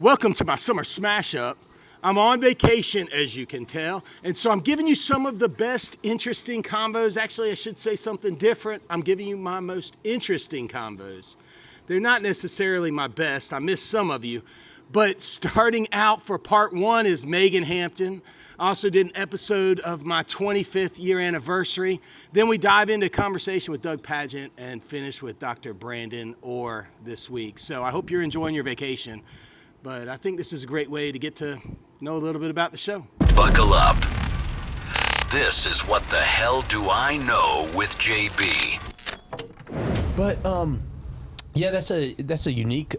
Welcome to my summer smash up. I'm on vacation, as you can tell, and so I'm giving you some of the best interesting combos. Actually, I should say something different. I'm giving you my most interesting combos. They're not necessarily my best. I missed some of you. But starting out for part one is Meaghan Hampton. I also did an episode of my 25th year anniversary. Then we dive into conversation with Doug Pagitt and finish with Dr. Brandon Orr this week. So I hope you're enjoying your vacation. But I think this is a great way to get to know a little bit about the show. Buckle up. This is What the Hell Do I Know with JB. But yeah, that's a unique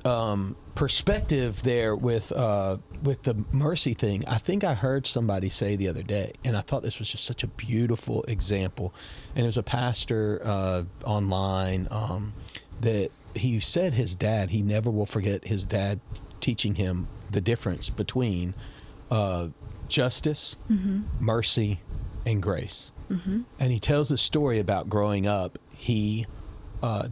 perspective there with the mercy thing. I think I heard somebody say the other day, and I thought this was just such a beautiful example. And it was a pastor online that he said he never will forget his dad teaching him the difference between justice, mercy, and grace. And he tells the story about growing up. He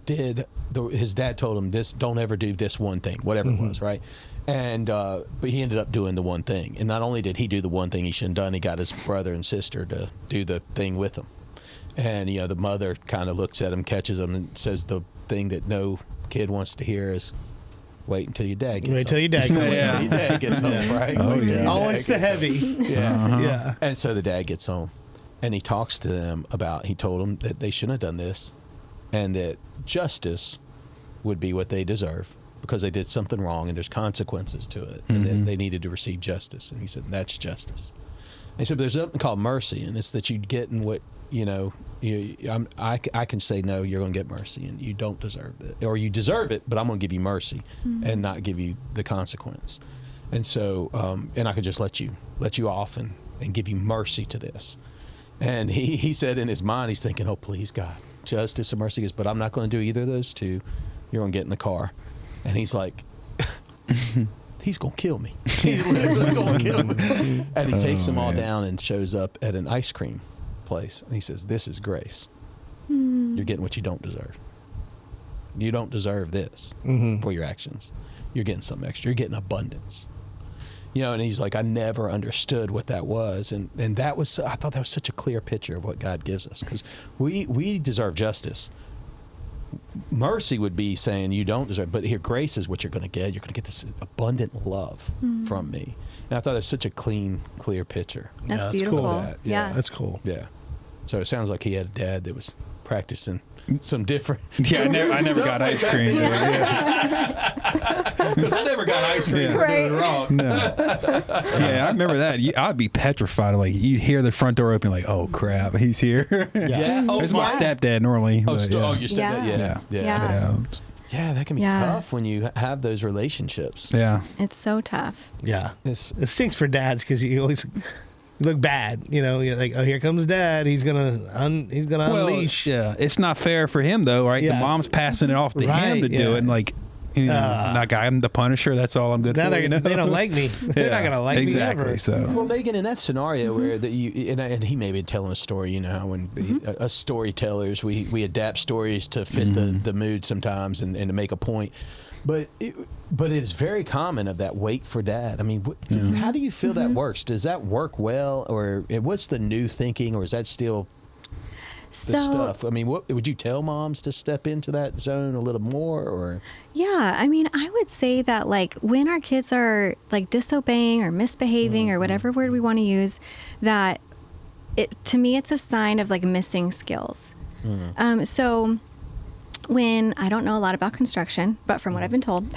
his dad told him this, don't ever do this one thing, whatever it was, right? And but he ended up doing the one thing. And not only did he do the one thing he shouldn't have done, he got his brother and sister to do the thing with him. And the mother kind of looks at him, catches him, and says the thing that no kid wants to hear is, wait until your dad gets home. Wait till your dad gets home. Wait till your dad gets home, right? Oh, yeah. Always the heavy. Yeah. Yeah. And so the dad gets home, and he talks to them he told them that they shouldn't have done this, and that justice would be what they deserve because they did something wrong, and there's consequences to it, and then they needed to receive justice. And he said, that's justice. And he said, there's something called mercy, and it's that you get in what, I can say, no, you're going to get mercy, and you don't deserve it. Or you deserve it, but I'm going to give you mercy and not give you the consequence. And so, and I could just let you off and give you mercy to this. And he said in his mind, he's thinking, oh, please, God, justice and mercy. But I'm not going to do either of those two. You're going to get in the car. And he's like, he's going to kill me. He's literally going to kill me. And he takes them all down and shows up at an ice cream place. And he says, this is grace. You're getting what you don't deserve. You don't deserve this for your actions. You're getting something extra. You're getting abundance. And he's like, I never understood what that was. And that was, I thought that was such a clear picture of what God gives us. Because we deserve justice. Mercy would be saying you don't deserve, but here, grace is what you're going to get. You're going to get this abundant love from me. And I thought it was such a clear picture. That's beautiful. Cool. Yeah. That's cool. Yeah. So it sounds like he had a dad that was practicing some different. Yeah, I never got ice cream. Because I never got ice cream for doing wrong. No. Yeah, I remember that. I'd be petrified. Like, you hear the front door open, like, oh, crap, he's here. Yeah. It's my stepdad normally. Oh, but, your stepdad? Yeah. Yeah, that can be tough when you have those relationships. Yeah. It's so tough. Yeah. It stinks for dads because you always look bad. You're like, oh, here comes dad. He's gonna unleash. Yeah, it's not fair for him though, right? Yeah. The mom's passing it off to him to do it, and like, like I'm the Punisher. That's all I'm good now for. They don't like me. They're not gonna like me ever. So, well, Meaghan, in that scenario where that you and he may be telling a story, how when us storytellers we adapt stories to fit the mood sometimes and to make a point. But it is very common of that wait for dad. I mean, how do you feel that works? Does that work well, or what's the new thinking, or is that still the stuff? I mean, what would you tell moms to step into that zone a little more, or? Yeah, I mean, I would say that like when our kids are like disobeying or misbehaving or whatever word we want to use, that to me it's a sign of like missing skills. So. When I don't know a lot about construction, but from what I've been told,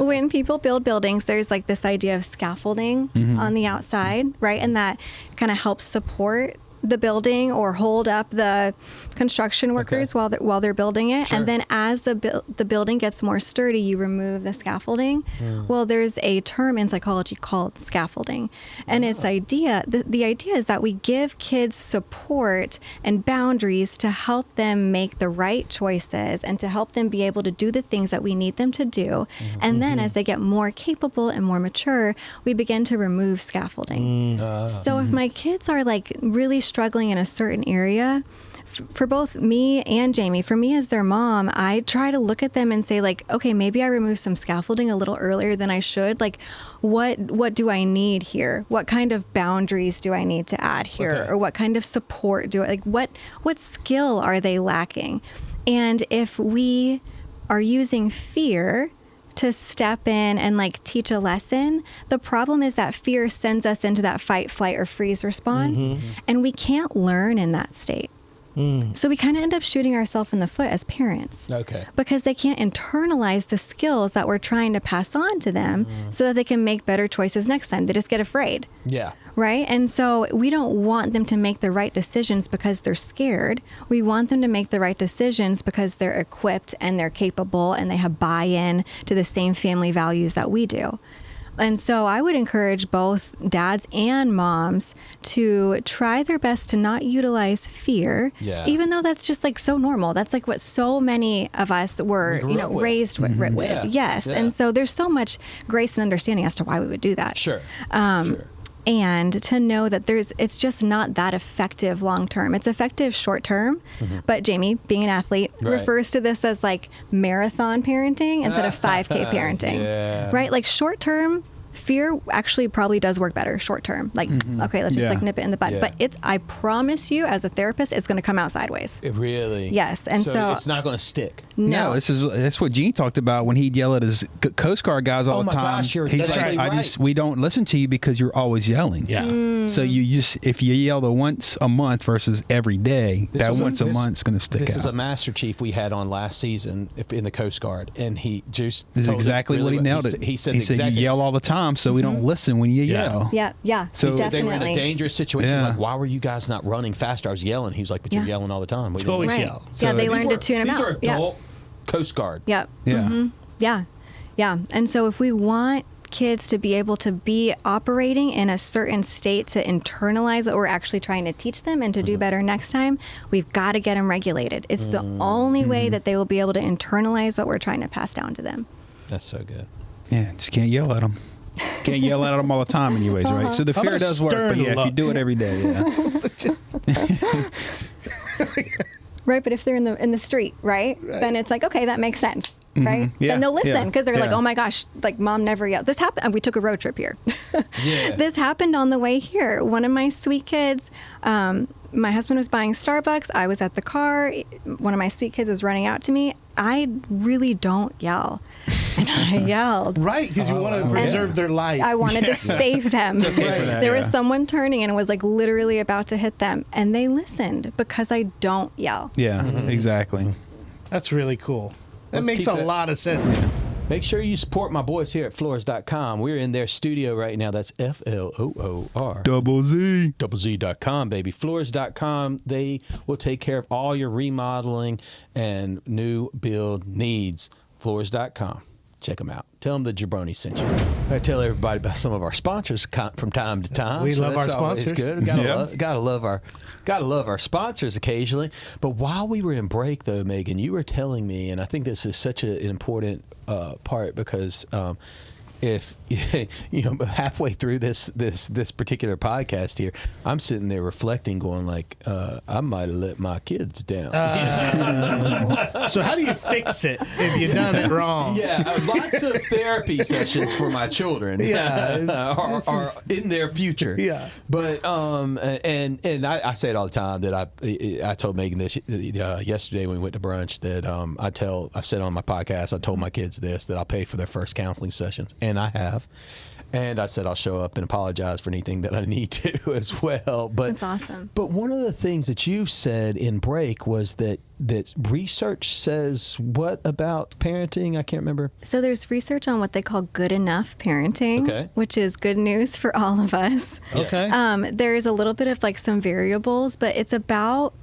when people build buildings, there's like this idea of scaffolding on the outside, right? And that kind of helps support the building or hold up the construction workers while they're building it. Sure. And then as the building gets more sturdy, you remove the scaffolding. Well, there's a term in psychology called scaffolding. And its idea, the idea is that we give kids support and boundaries to help them make the right choices and to help them be able to do the things that we need them to do. And then as they get more capable and more mature, we begin to remove scaffolding. So if my kids are like really struggling in a certain area, for both me and Jamie, for me as their mom, I try to look at them and say, like, okay, maybe I removed some scaffolding a little earlier than I should. Like, what do I need here? What kind of boundaries do I need to add here? Okay. Or what kind of support do I, like, what skill are they lacking? And if we are using fear to step in and like teach a lesson, the problem is that fear sends us into that fight, flight, or freeze response, and we can't learn in that state. So we kind of end up shooting ourselves in the foot as parents. Okay. Because they can't internalize the skills that we're trying to pass on to them so that they can make better choices next time. They just get afraid. Yeah. Right? And so we don't want them to make the right decisions because they're scared. We want them to make the right decisions because they're equipped and they're capable and they have buy-in to the same family values that we do. And so I would encourage both dads and moms to try their best to not utilize fear, even though that's just like so normal. That's like what so many of us were, raised with. Yeah. Yes. Yeah. And so there's so much grace and understanding as to why we would do that. Sure. And to know that it's just not that effective long term. It's effective short term, but Jamie, being an athlete, refers to this as like marathon parenting instead of 5K parenting, right? Like short term, fear actually probably does work better short term. Like, okay, let's just like nip it in the bud. But I promise you, as a therapist, it's going to come out sideways. It really? Yes. And so it's not going to stick. No. That's what Gene talked about when he'd yell at his Coast Guard guys all the time. Gosh, you're He's exactly like, right. we don't listen to you because you're always yelling. Yeah. So if you yell the once a month versus every day, that once a month's going to stick out. This is a Master Chief we had on last season in the Coast Guard, and he just This is told exactly it what really he nailed well. it. He said you exactly. yell all the time, so we don't listen when you yell. Yeah. So definitely. They were in a dangerous situation. Yeah. Like, why were you guys not running faster? I was yelling. He was like, but you're yelling all the time. We always Right. yell. Yeah, they learned to tune him these out. are adult Coast Guard. Yep. Yeah. Yeah. And so if we want kids to be able to be operating in a certain state to internalize what we're actually trying to teach them and to do better next time, we've got to get them regulated. It's the only way that they will be able to internalize what we're trying to pass down to them. That's so good. Yeah, just can't yell at them. Can't yell at them all the time anyways, right? So the How fear about a does work, but stern if you look? do it every day, Right, but if they're in the street, right, then it's like, okay, that makes sense, right? Yeah, Then they'll listen because they're like, yeah. oh my gosh, like mom never yelled. This happened. And we took a road trip here. Yeah. This happened on the way here. One of my sweet kids, my husband was buying Starbucks. I was at the car. One of my sweet kids was running out to me. I really don't yell. And I yelled. Right, because you want to preserve their life. I wanted to save them. okay for that, There yeah. was someone turning and it was like literally about to hit them. And they listened because I don't yell. yeah, exactly. That's really cool. That Let's makes keep a it- lot of sense. Make sure you support my boys here at Floors.com. We're in their studio right now. That's FLOOR. Double Z. Z.com, baby. Floors.com. They will take care of all your remodeling and new build needs. Floors.com. Check them out. Tell them the Jabroni sent you. I tell everybody about some of our sponsors from time to time. We love that's our always sponsors. good. Gotta love our sponsors occasionally. But while we were in break, though, Meaghan, you were telling me, and I think this is such an important part because if halfway through this particular podcast here, I'm sitting there reflecting, going like, I might have let my kids down. So how do you fix it if you've done it wrong? Yeah, lots of therapy sessions for my children. Yeah, are in their future. Yeah. But and I say it all the time that I told Meaghan this yesterday when we went to brunch that I've said on my podcast, I told my kids this, that I'll pay for their first counseling sessions, and I have. And I said I'll show up and apologize for anything that I need to as well. But That's awesome. But one of the things that you said in break was that research says what about parenting? I can't remember. So there's research on what they call good enough parenting, Okay. which is good news for all of us. Okay. There's a little bit of like some variables, but it's about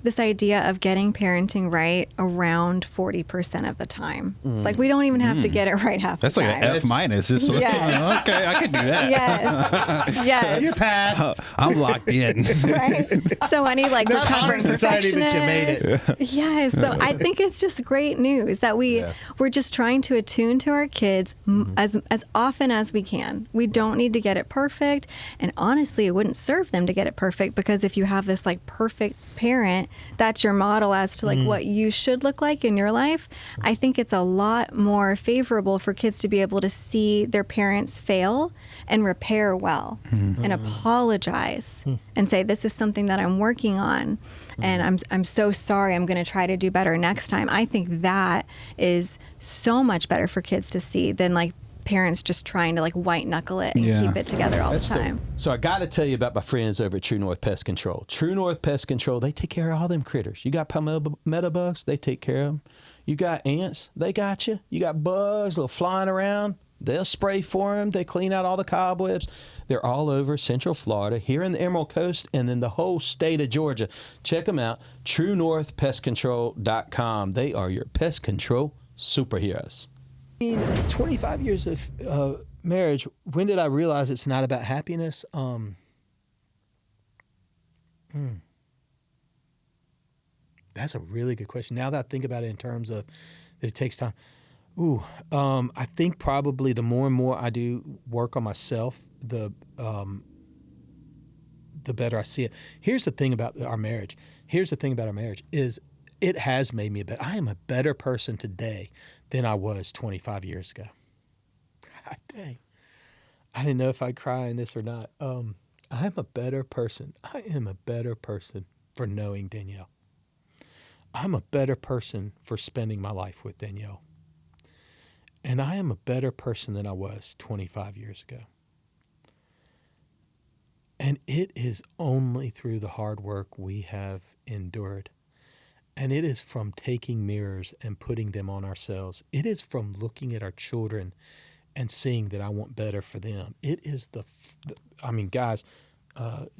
this idea of getting parenting right around 40% of the time. Like we don't even have to get it right half That's the like time. an F minus. It's like, Yes. okay, I could do that. Yes. You Yes. passed. I'm locked in. Right. So any like Not honor recovering society, but you made perfectionist. it. Yes. So I think it's just great news that we're just trying to attune to our kids as often as we can. We don't need to get it perfect, and honestly, it wouldn't serve them to get it perfect because if you have this like perfect parent, that's your model as to like what you should look like in your life, I think it's a lot more favorable for kids to be able to see their parents fail and repair well and apologize and say, this is something that I'm working on and I'm so sorry, I'm going to try to do better next time. I think that is so much better for kids to see than like parents just trying to like white knuckle it and keep it together all the time. So I got to tell you about my friends over at True North Pest Control. True North Pest Control, they take care of all them critters. You got palmetto bugs, they take care of them. You got ants, they got you. You got bugs little flying around, they'll spray for them. They clean out all the cobwebs. They're all over Central Florida, here in the Emerald Coast, and then the whole state of Georgia. Check them out, TrueNorthPestControl.com. They are your pest control superheroes. 25 years of marriage, when did I realize it's not about happiness? That's a really good question. Now that I think about it in terms of that it takes time. I think probably the more and more I do work on myself, the better I see it. Here's the thing about our marriage. Is it has made me a better. I am a better person today than I was 25 years ago. God dang. I didn't know if I'd cry in this or not. I'm a better person. I am a better person for knowing Danielle. I'm a better person for spending my life with Danielle. And I am a better person than I was 25 years ago. And it is only through the hard work we have endured. And it is from taking mirrors and putting them on ourselves. It is from looking at our children and seeing that I want better for them. It is guys,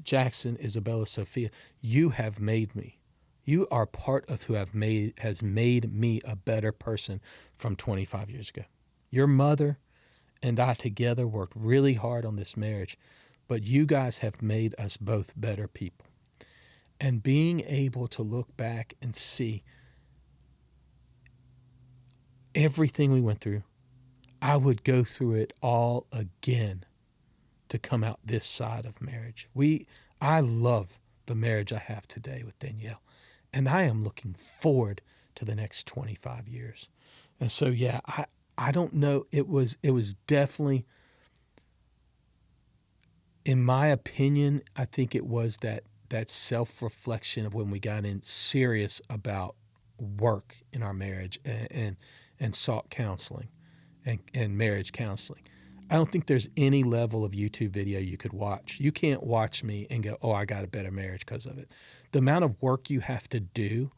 Jackson, Isabella, Sophia, you have made me. You are part of who has made me a better person from 25 years ago. Your mother and I together worked really hard on this marriage, but you guys have made us both better people. And being able to look back and see everything we went through, I would go through it all again to come out this side of marriage. I love the marriage I have today with Danielle, and I am looking forward to the next 25 years. And so, yeah, I don't know. It was definitely, in my opinion, I think it was that self-reflection of when we got in serious about work in our marriage and sought counseling and marriage counseling. I don't think there's any level of YouTube video you could watch. You can't watch me and go, oh, I got a better marriage because of it. The amount of work you have to do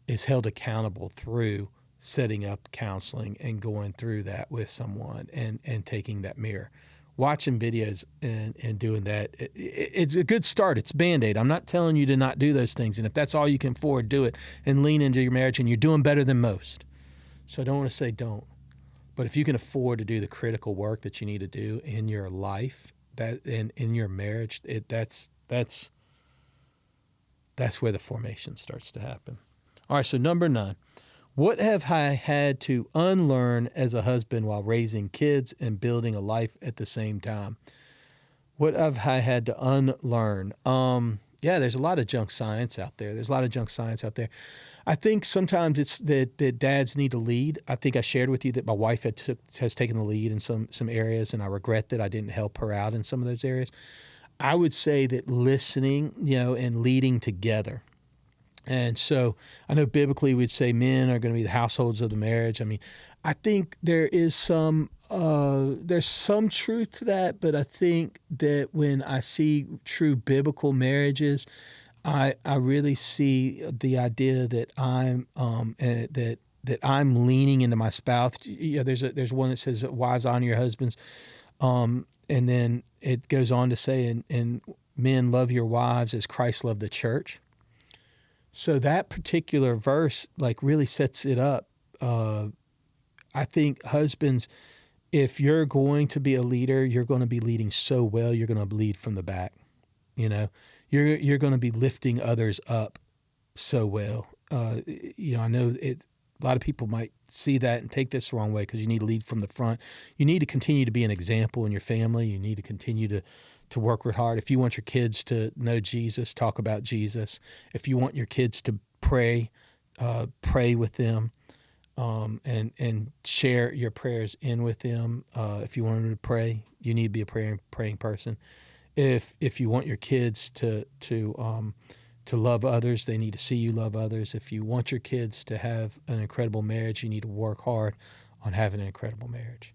is held accountable through setting up counseling and going through that with someone and taking that mirror. Watching videos and doing that, it's a good start. It's Band-Aid. I'm not telling you to not do those things. And if that's all you can afford, do it and lean into your marriage, and you're doing better than most. So I don't want to say don't. But if you can afford to do the critical work that you need to do in your life, that in your marriage, that's where the formation starts to happen. All right, so number 9. What have I had to unlearn as a husband while raising kids and building a life at the same time? What have I had to unlearn? There's a lot of junk science out there. I think sometimes it's that dads need to lead. I think I shared with you that my wife has taken the lead in some areas, and I regret that I didn't help her out in some of those areas. I would say that listening, and leading together. And so I know biblically we'd say men are going to be the households of the marriage. I mean, I think there's some truth to that, but I think that when I see true biblical marriages, I really see the idea that I'm that I'm leaning into my spouse. There's one that says, "Wives, honor your husbands," and then it goes on to say, "And men, love your wives as Christ loved the church." So that particular verse really sets it up. I think husbands, if you're going to be a leader, you're going to be leading so well, you're going to lead from the back. You're going to be lifting others up so well. I know a lot of people might see that and take this the wrong way because you need to lead from the front. You need to continue to be an example in your family. You need to continue to work real hard. If you want your kids to know Jesus, talk about Jesus. If you want your kids to pray, pray with them, and share your prayers in with them. If you want them to pray, you need to be a praying person. If you want your kids to love others, they need to see you love others. If you want your kids to have an incredible marriage, you need to work hard on having an incredible marriage.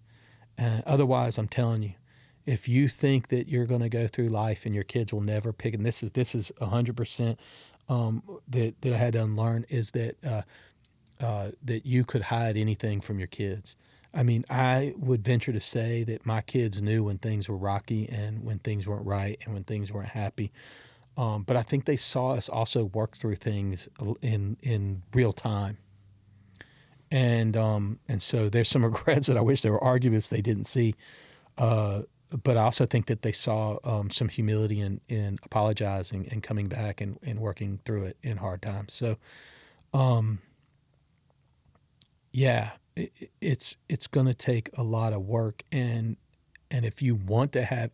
Otherwise, I'm telling you, if you think that you're going to go through life and your kids will never pick, and this is 100% that I had to unlearn, is that that you could hide anything from your kids. I mean, I would venture to say that my kids knew when things were rocky and when things weren't right and when things weren't happy. But I think they saw us also work through things in real time. And so there's some regrets that I wish there were arguments they didn't see. But I also think that they saw some humility in apologizing and coming back and working through it in hard times. So, yeah, it's going to take a lot of work. And if you want to have,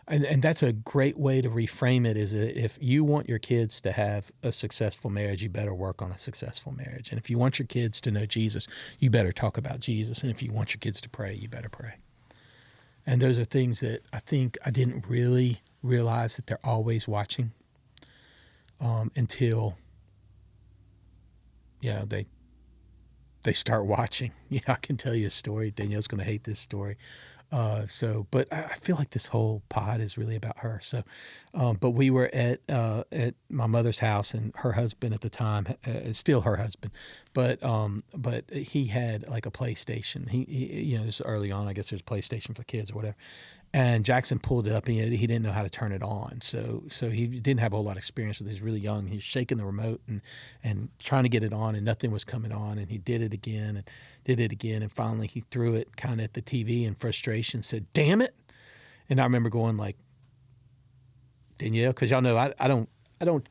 and that's a great way to reframe it, is that if you want your kids to have a successful marriage, you better work on a successful marriage. And if you want your kids to know Jesus, you better talk about Jesus. And if you want your kids to pray, you better pray. And those are things that I think I didn't really realize that they're always watching until, they start watching. I can tell you a story. Danielle's going to hate this story. But I feel like this whole pod is really about her. So, but we were at my mother's house, and her husband at the time, still her husband, but he had like a PlayStation. He this is early on. I guess there's a PlayStation for kids or whatever. And Jackson pulled it up, and he didn't know how to turn it on. So he didn't have a whole lot of experience with it. He was really young. He was shaking the remote and trying to get it on, and nothing was coming on. And he did it again. And finally he threw it kind of at the TV in frustration, said, "Damn it." And I remember going like, Danielle, because y'all know I don't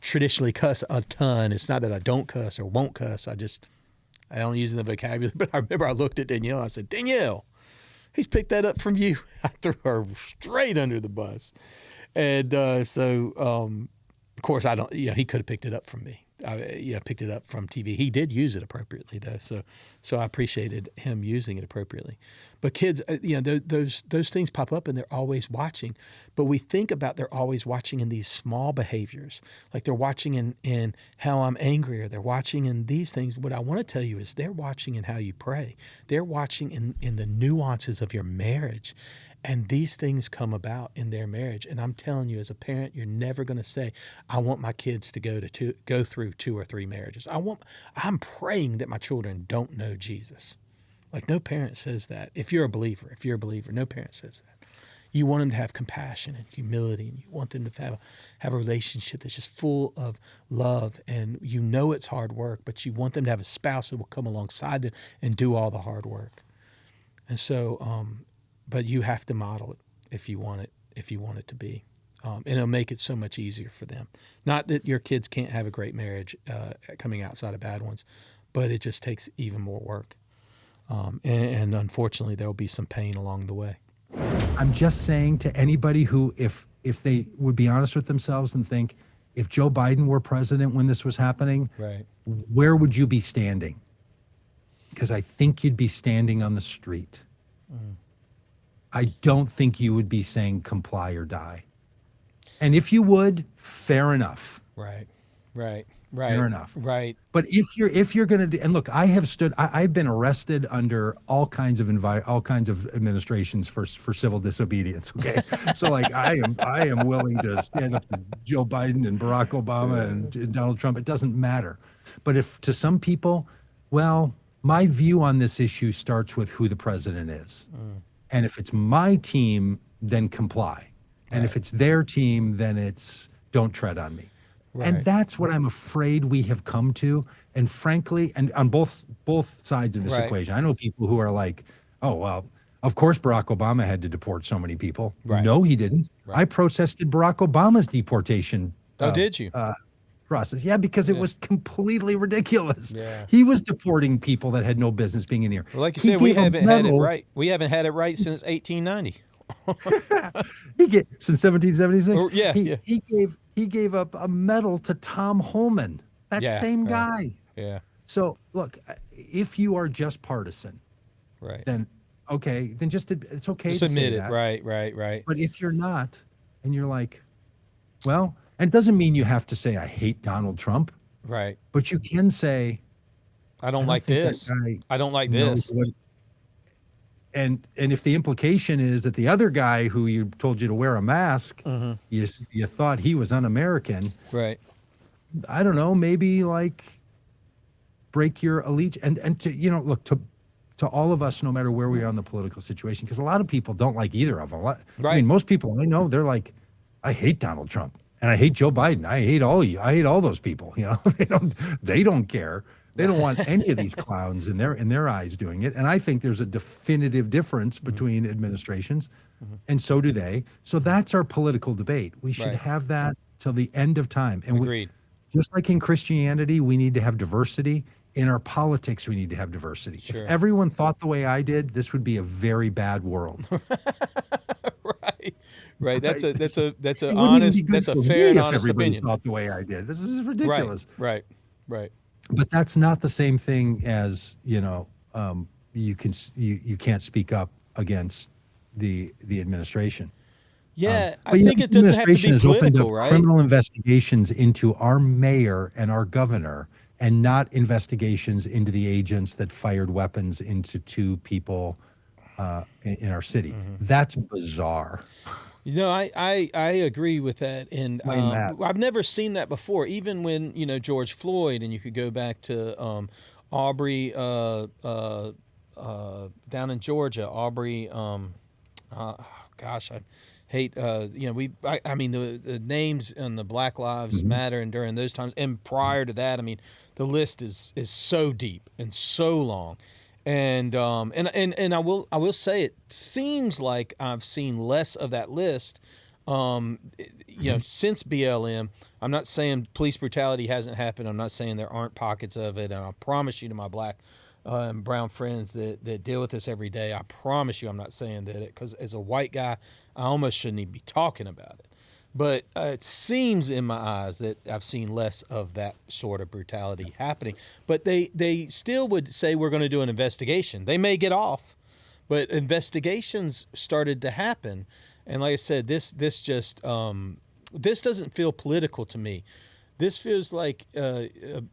traditionally cuss a ton. It's not that I don't cuss or won't cuss. I don't use the vocabulary. But I remember I looked at Danielle. I said, "Danielle, he's picked that up from you." I threw her straight under the bus. And of course, I don't, he could have picked it up from me. I picked it up from TV. He did use it appropriately, though. So I appreciated him using it appropriately. But kids, those things pop up and they're always watching. But we think about they're always watching in these small behaviors. Like they're watching in how I'm angry, or they're watching in these things. What I want to tell you is they're watching in how you pray. They're watching in the nuances of your marriage. And these things come about in their marriage. And I'm telling you, as a parent, you're never going to say, "I want my kids to go through 2 or 3 marriages." I'm praying that my children don't know Jesus. Like no parent says that. If you're a believer, no parent says that. You want them to have compassion and humility, and you want them to have a relationship that's just full of love. And it's hard work, but you want them to have a spouse that will come alongside them and do all the hard work. And so, but you have to model it if you want it to be, and it'll make it so much easier for them. Not that your kids can't have a great marriage coming outside of bad ones, but it just takes even more work. And unfortunately, there'll be some pain along the way. I'm just saying to anybody who, if they would be honest with themselves and think, if Joe Biden were president when this was happening, Right. where would you be standing? Because I think you'd be standing on the street. I don't think you would be saying comply or die. And if you would, fair enough. Right. Fair enough. Right. But if you're going to do, and look, I've been arrested under all kinds of administrations for civil disobedience. Okay, so like I am willing to stand up to Joe Biden and Barack Obama and Donald Trump. It doesn't matter. But if to some people, well, my view on this issue starts with who the president is. And if it's my team, then comply. And if it's their team, then it's don't tread on me. Right. And that's what I'm afraid we have come to. And frankly, and on both sides of this equation, I know people who are like, "Oh, well, of course Barack Obama had to deport so many people." Right. No, he didn't. Right. I protested Barack Obama's deportation. Did you? Process. Yeah, because it was completely ridiculous. Yeah. He was deporting people that had no business being in here. Well, like you said, we haven't had it right. We haven't had it right since 1890. Since 1776. Or- yeah, yeah. He gave up a medal to Tom Holman, that Yeah, same right. guy. Yeah. So look, if you are just partisan, Right. then okay, then it's okay Just to admit say it. that. Right. But if you're not, and you're like, well, and it doesn't mean you have to say I hate Donald Trump, Right. but you can say I don't I like think that this. guy I don't like knows this. what- and if the implication is that the other guy who you told you to wear a mask, you thought he was un-American, Right. I don't know, maybe like break your allegiance and to look to all of us, no matter where we are in the political situation, because a lot of people don't like either of them. I Right. mean, most people I know, they're like, I hate Donald Trump and I hate Joe Biden. I hate all you. I hate all those people. They don't care. They don't want any of these clowns in their eyes doing it. And I think there's a definitive difference between administrations, and so do they. So that's our political debate. We should Right. have that till the end of time. And Agreed. just like in Christianity, we need to have diversity. In our politics, we need to have diversity. Sure. If everyone thought the way I did, this would be a very bad world. Right. That's a It honest. wouldn't even be good That's a for fair me and if honest everybody opinion. thought the way I did. This is ridiculous. Right. But that's not the same thing as you can't speak up against the administration. Yeah. I But think this it doesn't have to administration be has opened political, up right? criminal investigations into our mayor and our governor, and not investigations into the agents that fired weapons into two people in our city. That's bizarre. I agree with that, and Explain that. I've never seen that before. Even when George Floyd, and you could go back to Aubrey down in Georgia. Aubrey, gosh, I hate I mean the names and the Black Lives Matter, and during those times, and prior to that, I mean the list is so deep and so long. And I will say it seems like I've seen less of that list, since BLM. I'm not saying police brutality hasn't happened. I'm not saying there aren't pockets of it. And I promise you to my black and brown friends that deal with this every day, I promise you I'm not saying that because as a white guy, I almost shouldn't even be talking about it. But it seems in my eyes that I've seen less of that sort of brutality happening. But they still would say we're going to do an investigation. They may get off, but investigations started to happen. And like I said, this just this doesn't feel political to me. This feels like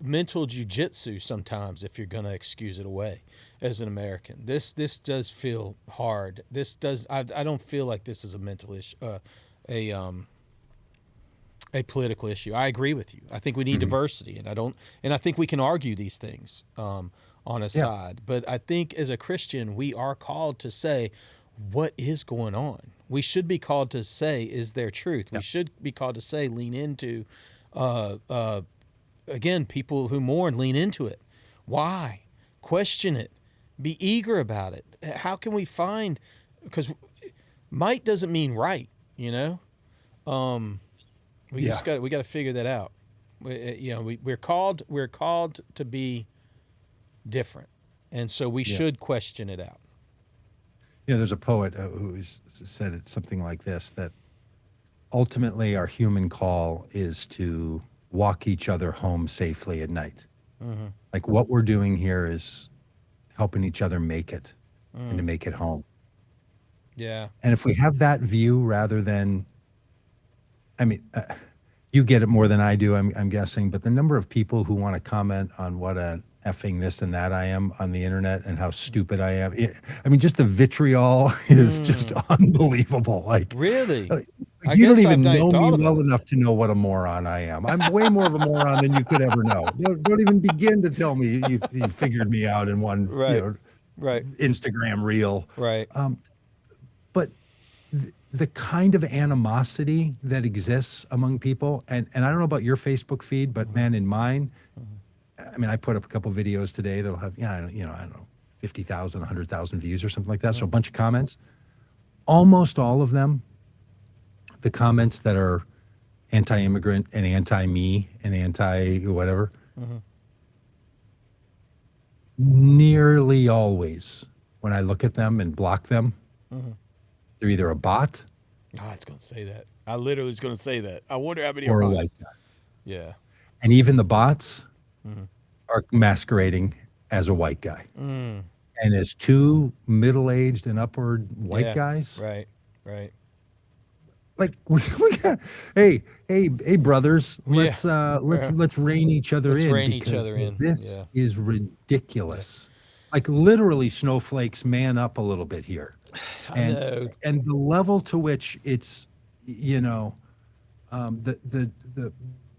mental jujitsu sometimes, if you're going to excuse it away as an American. This does feel hard. I don't feel like this is a mental issue, a political issue. I agree with you. I think we need diversity, and I think we can argue these things on a side. But I think as a Christian, we are called to say, what is going on? We should be called to say, is there truth? We should be called to say, lean into, again, people who mourn, lean into it. Why? Question it. Be eager about it. How can we find, because might doesn't mean right, We got to figure that out. We're called to be different, and so we should question it out. There's a poet who said it's something like this, that ultimately our human call is to walk each other home safely at night. Like what we're doing here is helping each other make it and to make it home. Yeah. And if we have that view rather than, you get it more than I do, I'm guessing, but the number of people who want to comment on what an effing this and that I am on the internet and how stupid I am. Just the vitriol is just unbelievable. Like really, you don't even know me well enough to know what a moron I am. I'm way more of a moron than you could ever know. Don't even begin to tell me you figured me out in one Instagram reel. Right. But the kind of animosity that exists among people, and I don't know about your Facebook feed, but man, in mine, I put up a couple videos today that'll have, I don't know, 50,000, 100,000 views or something like that. So a bunch of comments. Almost all of them, the comments that are anti-immigrant and anti-me and anti-whatever, nearly always, when I look at them and block them, They're either a bot Oh, it's going to say that. I literally was going to say that. I wonder how many or are a bots. white guy. Yeah. And even the bots are masquerading as a white guy. Mm. And as two middle-aged and upward white Yeah. guys, Right. Right. like we got, hey brothers, Yeah. let's rein each other Let's in rein each because other in. this Yeah. is ridiculous. Like literally, snowflakes, man up a little bit here. I know. And the level to which it's, the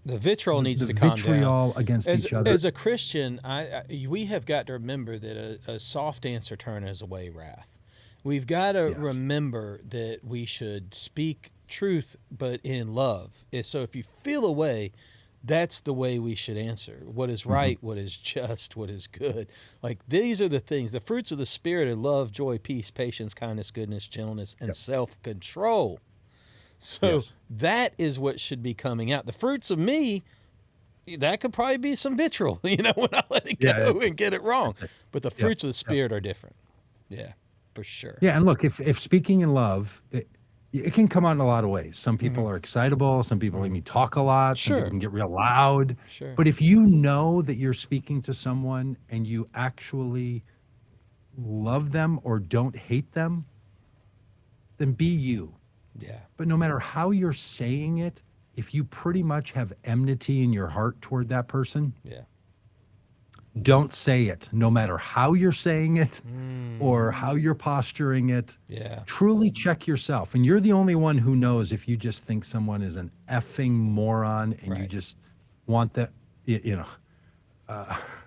The vitriol needs the to calm vitriol down. against As, each other. as a Christian, we have got to remember that a soft answer turneth away wrath. We've got to Yes. remember that we should speak truth, but in love. And so if you feel a way, that's the way we should answer. What is right, what is just, what is good. Like these are the things, the fruits of the Spirit are love, joy, peace, patience, kindness, goodness, gentleness, and self-control. So that is what should be coming out. The fruits of me, that could probably be some vitriol, when I let it go and get it wrong. But the fruits of the Spirit are different. Yeah, for sure. Yeah, and look, if speaking in love, it can come out in a lot of ways. Some people are excitable. Some people let me talk a lot. Some Sure. people can get real loud. Sure. But if you know that you're speaking to someone and you actually love them or don't hate them, then be you. Yeah. But no matter how you're saying it, if you pretty much have enmity in your heart toward that person, Yeah. don't say it, no matter how you're saying it or how you're posturing it. Yeah. Truly check yourself. And you're the only one who knows if you just think someone is an effing moron and you Right. just want that,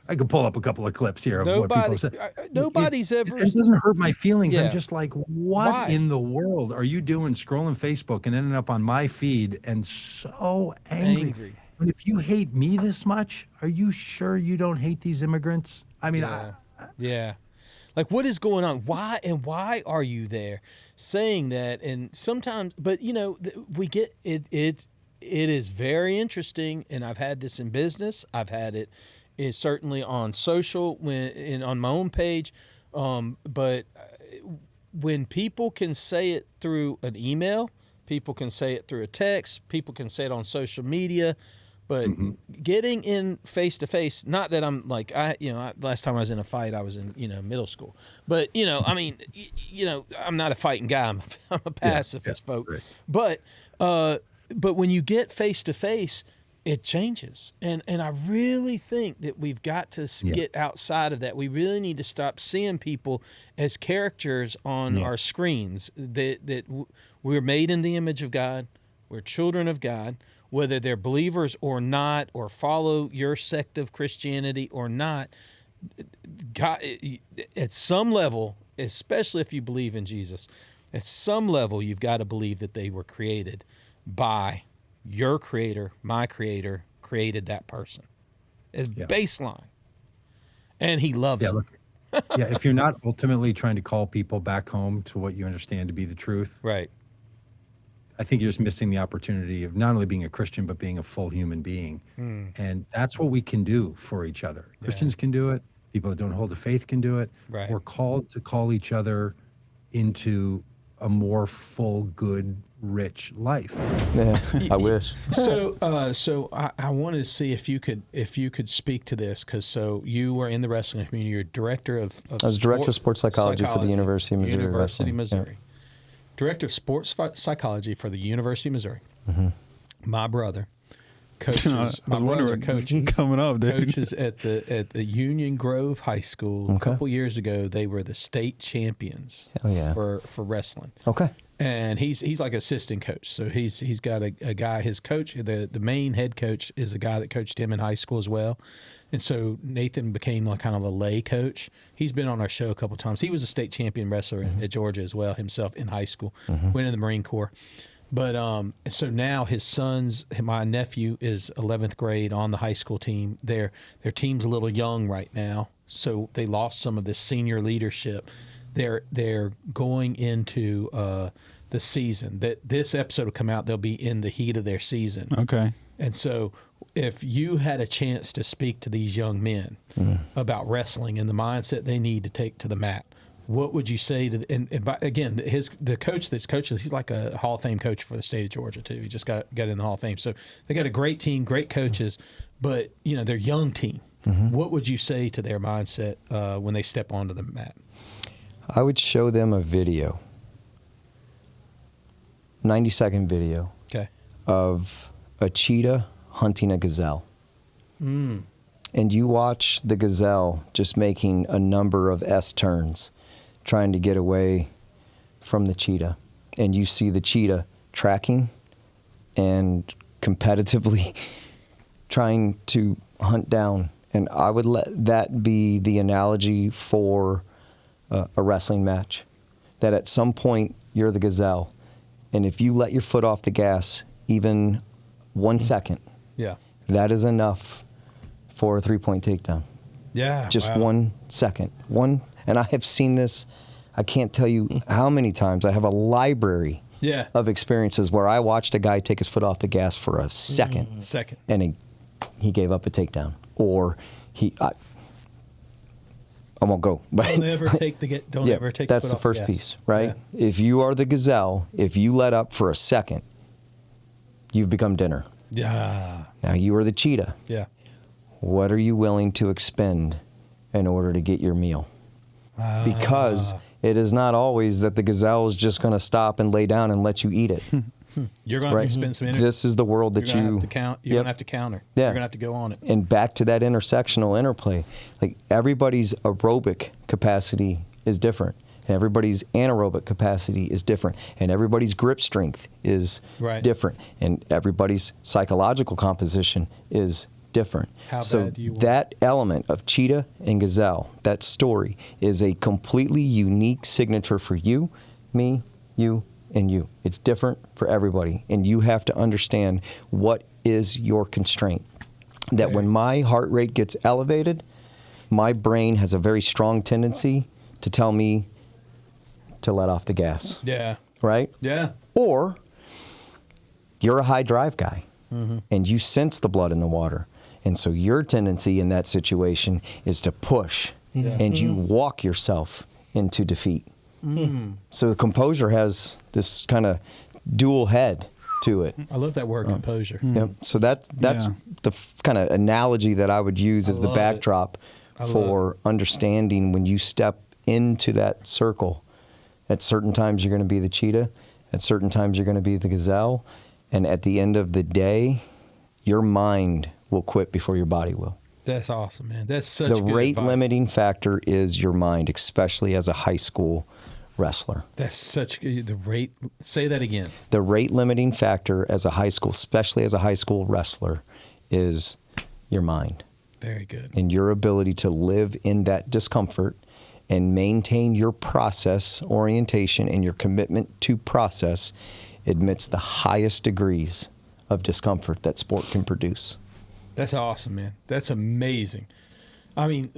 I could pull up a couple of clips here of what people have said. Nobody's ever. It doesn't hurt my feelings. Yeah. I'm just like, what Why? in the world are you doing scrolling Facebook and ending up on my feed and so angry? And if you hate me this much, are you sure you don't hate these immigrants? I mean, Yeah. Like what is going on? Why are you there saying that? And sometimes, but we get it. It is very interesting. And I've had this in business. I've had it certainly on social on my own page. But when people can say it through an email, people can say it through a text, people can say it on social media. But getting in face to face, not that I'm like, last time I was in a fight, I was in, middle school. But, I'm not a fighting guy. I'm a pacifist, folks. Right. But when you get face to face, it changes. And I really think that we've got to get outside of that. We really need to stop seeing people as characters on our screens, that we're made in the image of God. We're children of God. Whether they're believers or not, or follow your sect of Christianity or not, God, at some level, especially if you believe in Jesus, at some level, you've got to believe that they were created by your creator, my creator, created that person. It's baseline. And he loves them. Look, if you're not ultimately trying to call people back home to what you understand to be the truth, right? I think you're just missing the opportunity of not only being a Christian, but being a full human being. And that's what we can do for each other. Christians can do it. People that don't hold the faith can do it. Right. We're called to call each other into a more full, good, rich life. Yeah, I wish. So I wanted to see if you could speak to this, because you were in the wrestling community. You're director of I was director of sports psychology for the University of Missouri. University of Wrestling. Missouri. Director of sports psychology for the University of Missouri. My brother coaches. I was wondering coming up, dude. Coaches at the Union Grove High School. A couple years ago, they were the state champions for wrestling. Okay. And he's like assistant coach. So he's got a guy, his coach, the main head coach is a guy that coached him in high school as well. And so Nathan became like kind of a lay coach. He's been on our show a couple of times. He was a state champion wrestler at Georgia as well himself in high school. Went in the Marine Corps. But so now his sons, my nephew is 11th grade on the high school team. Their team's a little young right now, so they lost some of the senior leadership. They're going into the season. That this episode will come out, they'll be in the heat of their season. Okay. And so if you had a chance to speak to these young men about wrestling and the mindset they need to take to the mat, what would you say to? Again, the coach that's coaches, he's like a Hall of Fame coach for the state of Georgia too. He just got in the Hall of Fame. So they got a great team, great coaches, but they're young team. What would you say to their mindset when they step onto the mat? I would show them a video, 90-second video, of a cheetah hunting a gazelle. And you watch the gazelle just making a number of S-turns, trying to get away from the cheetah. And you see the cheetah tracking and competitively trying to hunt down. And I would let that be the analogy for a wrestling match. That at some point, you're the gazelle. And if you let your foot off the gas, even 1 second, that is enough for a 3-point takedown. Yeah. Just 1 second. And I have seen this, I can't tell you how many times. I have a library of experiences where I watched a guy take his foot off the gas for a second. And he gave up a takedown. Or I won't go. Don't ever take the foot off the gas. That's the first piece, right? Yeah. If you are the gazelle, if you let up for a second, you've become dinner. Yeah. Now you are the cheetah. Yeah. What are you willing to expend in order to get your meal? Because it is not always that the gazelle is just going to stop and lay down and let you eat it. You're going to have to spend some energy. This is the world that you're going to have to counter. Yeah. You're going to have to go on it. And back to that intersectional interplay. Like everybody's aerobic capacity is different. And everybody's anaerobic capacity is different. And everybody's grip strength is different. And everybody's psychological composition is different. So that element of cheetah and gazelle, that story, is a completely unique signature for you, me, you, and you. It's different for everybody. And you have to understand what is your constraint. That when my heart rate gets elevated, my brain has a very strong tendency to tell me to let off the gas. Yeah. Right? Yeah. Or you're a high drive guy and you sense the blood in the water. And so your tendency in that situation is to push and you walk yourself into defeat. So the composure has this kind of dual head to it. I love that word, composure. Yep. So that's the kind of analogy that I would use as the backdrop for understanding when you step into that circle. At certain times you're going to be the cheetah. At certain times you're going to be the gazelle. And at the end of the day, your mind will quit before your body will. That's awesome, man. That's such good advice. The rate limiting factor is your mind, especially as a high school wrestler. That's such good. The rate, say that again. The rate limiting factor as a high school, especially as a high school wrestler, is your mind. Very good. And your ability to live in that discomfort and maintain your process orientation and your commitment to process amidst the highest degrees of discomfort that sport can produce. That's awesome, man. That's amazing. I mean,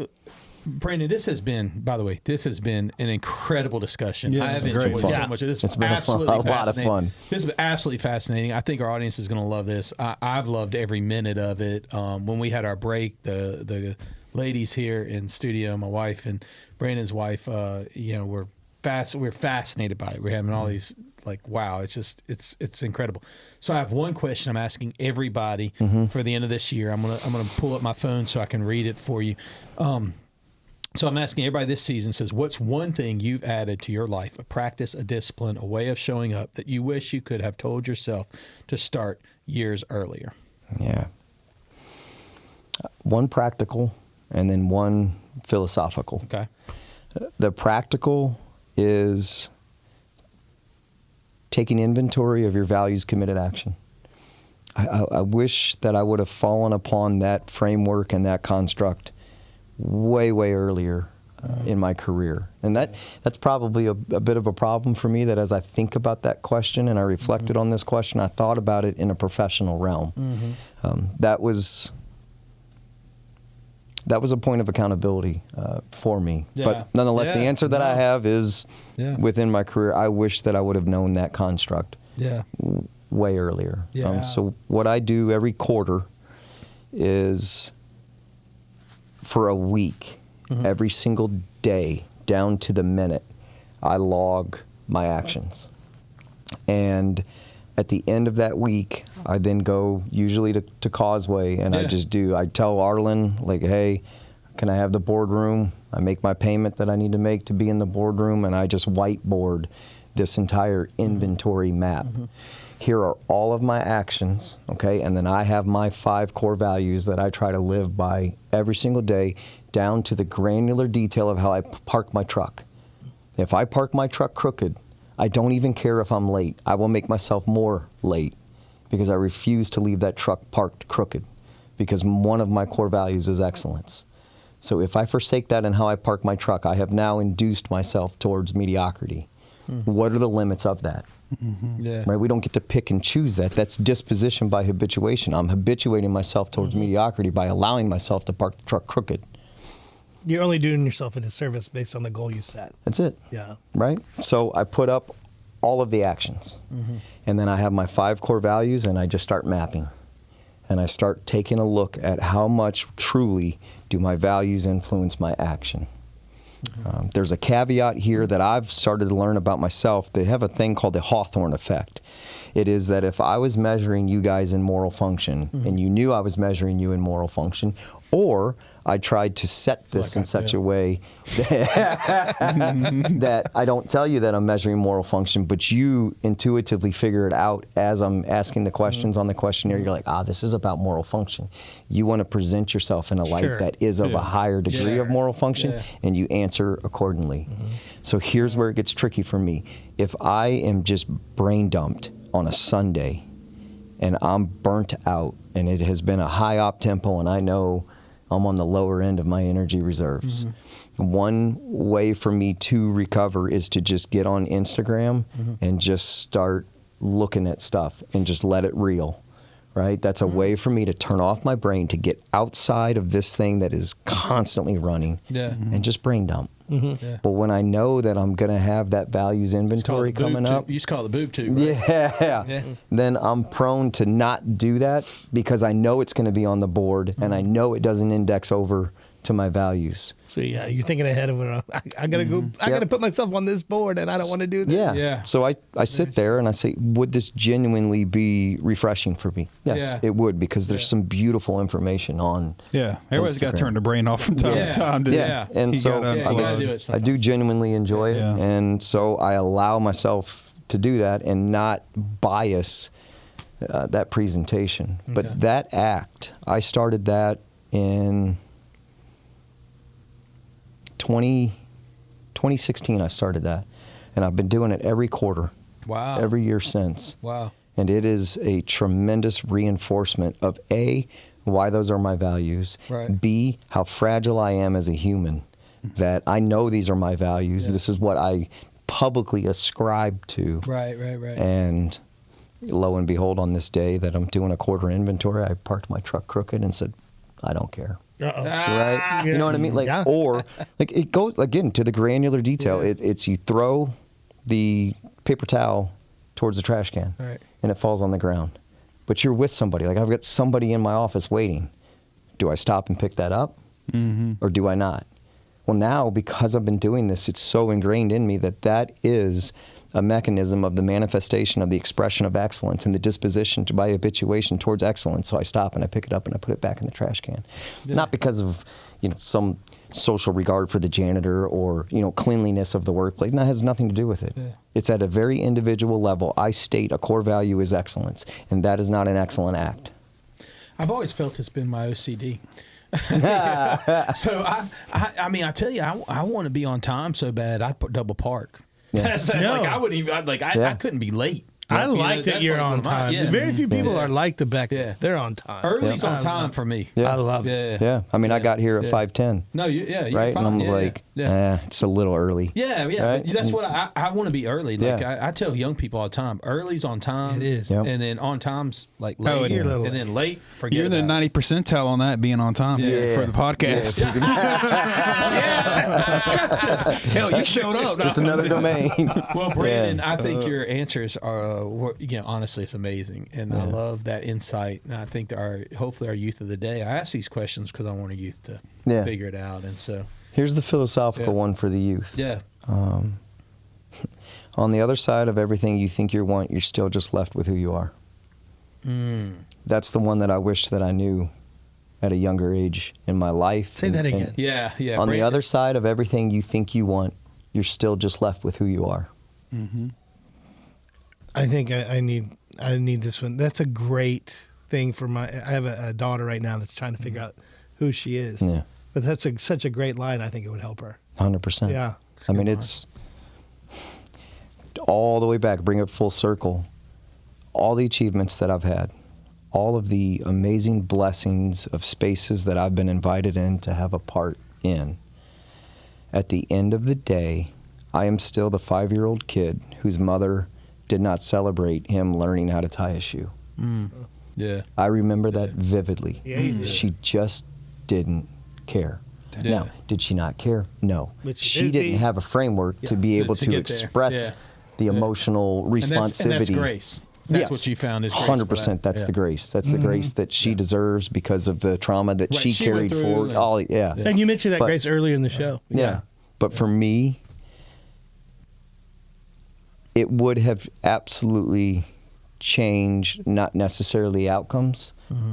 Brandon, this has been, by the way, an incredible discussion. Yeah, I have enjoyed so much of this. It's been a lot of fun. This is absolutely fascinating. I think our audience is going to love this. I've loved every minute of it. When we had our break, the ladies here in studio, my wife and Brandon's wife, we're fascinated by it. We're having all these wow, it's incredible. So I have one question I'm asking everybody for the end of this year. I'm gonna pull up my phone so I can read it for you. So I'm asking everybody this season, says, what's one thing you've added to your life, a practice, a discipline, a way of showing up that you wish you could have told yourself to start years earlier? Yeah. One practical and then one philosophical. Okay. The practical is taking inventory of your values, committed action. I wish that I would have fallen upon that framework and that construct way earlier in my career. And that's probably a bit of a problem for me, that as I think about that question and I reflected on this question, I thought about it in a professional realm. That was a point of accountability for me. Yeah. But nonetheless, the answer that I have is within my career, I wish that I would have known that construct way earlier. Yeah. So what I do every quarter is for a week, every single day, down to the minute, I log my actions. And at the end of that week, I then go usually to Causeway, and I tell Arlen, like, hey, can I have the boardroom? I make my payment that I need to make to be in the boardroom, and I just whiteboard this entire inventory map. Here are all of my actions, okay? And then I have my 5 core values that I try to live by every single day, down to the granular detail of how I park my truck. If I park my truck crooked, I don't even care if I'm late. I will make myself more late because I refuse to leave that truck parked crooked, because one of my core values is excellence. So if I forsake that in how I park my truck, I have now induced myself towards mediocrity. What are the limits of that? Right? We don't get to pick and choose that. That's disposition by habituation. I'm habituating myself towards mediocrity by allowing myself to park the truck crooked. You're only doing yourself a disservice based on the goal you set. That's it. Yeah. Right? So I put up all of the actions. And then I have my 5 core values, and I just start mapping. And I start taking a look at how much truly do my values influence my action. There's a caveat here that I've started to learn about myself. They have a thing called the Hawthorne effect. It is that if I was measuring you guys in moral function, and you knew I was measuring you in moral function, or I tried to set this in such a way that I don't tell you that I'm measuring moral function, but you intuitively figure it out as I'm asking the questions on the questionnaire. You're like, this is about moral function. You want to present yourself in a light that is of a higher degree of moral function, and you answer accordingly. So here's where it gets tricky for me. If I am just brain dumped on a Sunday and I'm burnt out and it has been a high op tempo and I know I'm on the lower end of my energy reserves, one way for me to recover is to just get on Instagram and just start looking at stuff and just let it reel, right? That's a way for me to turn off my brain, to get outside of this thing that is constantly running and just brain dump. But when I know that I'm going to have that values inventory coming up. You used to call it the boob tube, right? Then I'm prone to not do that because I know it's going to be on the board and I know it doesn't index over to my values. So you're thinking ahead of it. I gotta go. I gotta put myself on this board, and I don't want to do that. So I sit there and I say, would this genuinely be refreshing for me? Yes, it would, because there's some beautiful information on. Everybody's got to turn the brain off from time to time. And so I do genuinely enjoy it, and so I allow myself to do that and not bias that presentation. But that act, I started that in 2016. I started that, and I've been doing it every quarter. Wow. Every year since. Wow. And it is a tremendous reinforcement of A, why those are my values, B, how fragile I am as a human, that I know these are my values. This is what I publicly ascribe to. Right. And lo and behold, on this day that I'm doing a quarter inventory, I parked my truck crooked and said, I don't care. Right? You know what I mean? Or it goes again to the granular detail. It's you throw the paper towel towards the trash can and it falls on the ground. But you're with somebody. Like, I've got somebody in my office waiting. Do I stop and pick that up? Or do I not? Well, now, because I've been doing this, it's so ingrained in me that is a mechanism of the manifestation of the expression of excellence and the disposition to, by habituation, towards excellence. So I stop and I pick it up and I put it back in the trash can. Not because of some social regard for the janitor or cleanliness of the workplace. No, it has nothing to do with it. It's at a very individual level. I state a core value is excellence, and that is not an excellent act. I've always felt it's been my OCD. So I mean, I tell you, I want to be on time so bad. I put double park. So, I wouldn't even I couldn't be late. I like that you're on time. Very few people are like the Becker. They're on time. Early's on time for me. I love it. I mean, I got here at 5:10. No, you're right, fine. and I was like, it's a little early. Right? But that's what I want to be early. Like I tell young people all the time, early's on time. It is, and then on time's like late, and then late. Forget you're the 90th percentile on that being on time for the podcast. Justice. Hell, you showed up. Just another domain. Well, Brandon, I think your answers are. Honestly, it's amazing, and I love that insight. And I think hopefully our youth of the day. I ask these questions because I want our youth to figure it out, and so Here's the philosophical one for the youth. Yeah. On the other side of everything you think you want, you're still just left with who you are. That's the one that I wish that I knew at a younger age in my life. Say that again. Yeah. On the other side of everything you think you want, you're still just left with who you are. I think I need this one. That's a great thing for I have a daughter right now that's trying to figure out who she is. Yeah. But that's such a great line. I think it would help her. 100%. Yeah. I mean, it's all the way back, bring it full circle. All the achievements that I've had, all of the amazing blessings of spaces that I've been invited in to have a part in. At the end of the day, I am still the 5-year-old kid whose mother did not celebrate him learning how to tie a shoe. Yeah. I remember that vividly. Yeah, you did. She just didn't care. Yeah. Now, did she not care? No. But She didn't have a framework to be able To to get there. express Yeah. the emotional responsibility. And that's grace. That's Yes. what you found is grace. 100%. That's the grace. That's the grace that she deserves because of the trauma that Right, she she went carried through forward. and- All, yeah. And you mentioned that But- grace earlier in the show. Yeah. But for me, it would have absolutely changed, not necessarily outcomes.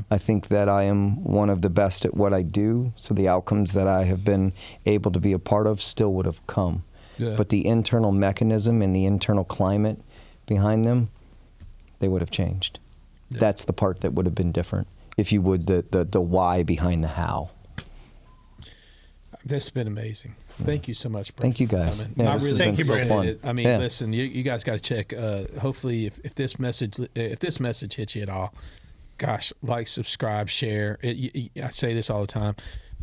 I think that I am one of the best at what I do, so the outcomes that I have been able to be a part of still would have come. Yeah. But the internal mechanism and the internal climate behind them, they would have changed. Yeah. That's the part that would have been different. If you would, the why behind the how. This has been amazing. Thank you so much, Brandon. Thank you, guys. for coming. Yeah, I this has really been Thank you, so Brandon. fun. appreciate it. I mean, Yeah. listen, you guys got to check. Hopefully, if this message hits you at all, gosh, like, subscribe, share. I say this all the time.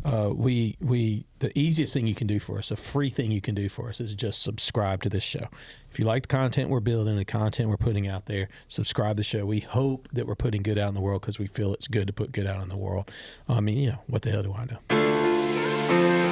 The easiest thing you can do for us, a free thing you can do for us, is just subscribe to this show. If you like the content we're building, the content we're putting out there, subscribe to the show. We hope that we're putting good out in the world because we feel it's good to put good out in the world. I mean, what the hell do I know?